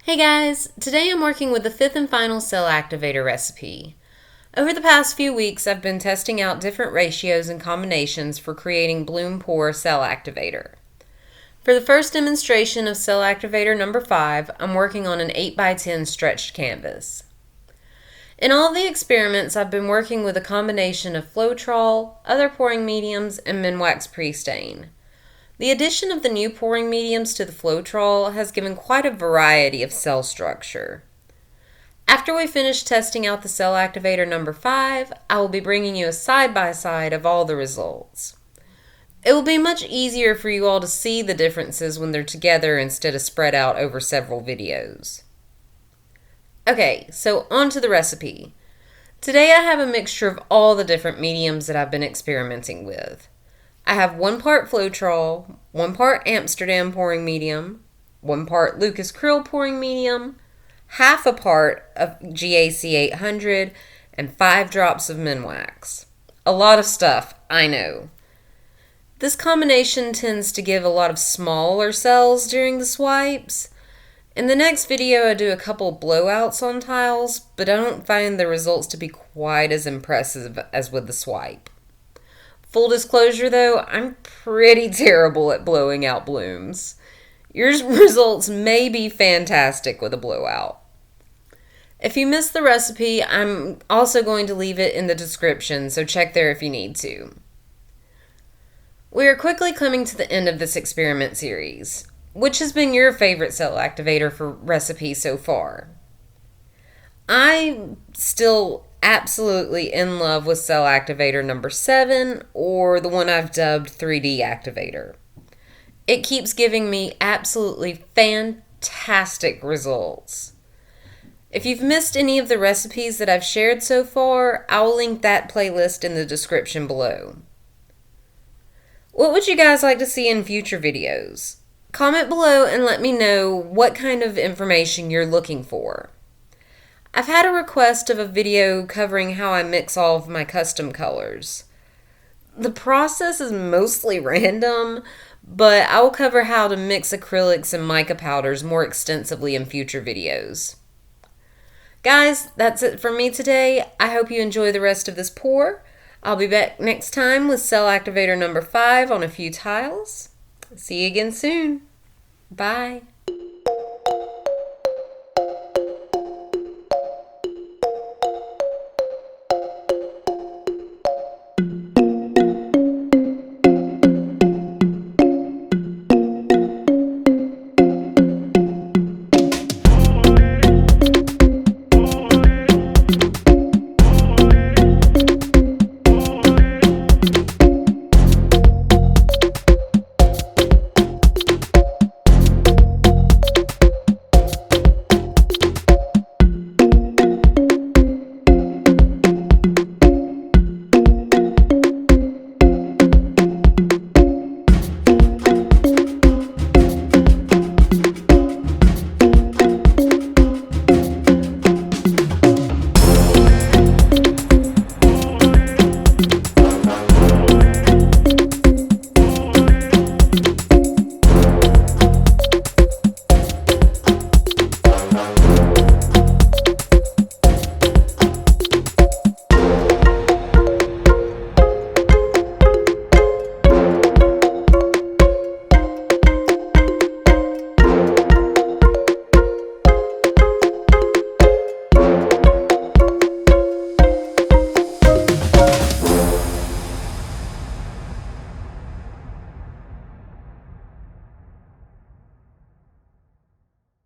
Hey guys, today I'm working with the fifth and final cell activator recipe. Over the past few weeks I've been testing out different ratios and combinations for creating bloom pour cell activator. For the first demonstration of cell activator number 5, I'm working on an 8x10 stretched canvas. In all the experiments I've been working with a combination of Floetrol, other pouring mediums, and Minwax pre-stain. The addition of the new pouring mediums to the Floetrol has given quite a variety of cell structure. After we finish testing out the cell activator number 5, I will be bringing you a side-by-side of all the results. It will be much easier for you all to see the differences when they're together instead of spread out over several videos. Okay, so on to the recipe. Today I have a mixture of all the different mediums that I've been experimenting with. I have 1 part Floetrol, 1 part Amsterdam Pouring Medium, 1 part Lukas Cryl Pouring Medium, half a part of GAC 800, and 5 drops of Minwax. A lot of stuff, I know. This combination tends to give a lot of smaller cells during the swipes. In the next video I do a couple blowouts on tiles, but I don't find the results to be quite as impressive as with the swipe. Full disclosure though, I'm pretty terrible at blowing out blooms. Your results may be fantastic with a blowout. If you missed the recipe, I'm also going to leave it in the description, so check there if you need to. We are quickly coming to the end of this experiment series. Which has been your favorite cell activator for recipe so far? I'm still absolutely in love with cell activator number 7, or the one I've dubbed 3D activator. It keeps giving me absolutely fantastic results. If you've missed any of the recipes that I've shared so far, I'll link that playlist in the description below. What would you guys like to see in future videos? Comment below and let me know what kind of information you're looking for. I've had a request of a video covering how I mix all of my custom colors. The process is mostly random, but I will cover how to mix acrylics and mica powders more extensively in future videos. Guys, that's it from me today. I hope you enjoy the rest of this pour. I'll be back next time with cell activator number 5 on a few tiles. See you again soon. Bye.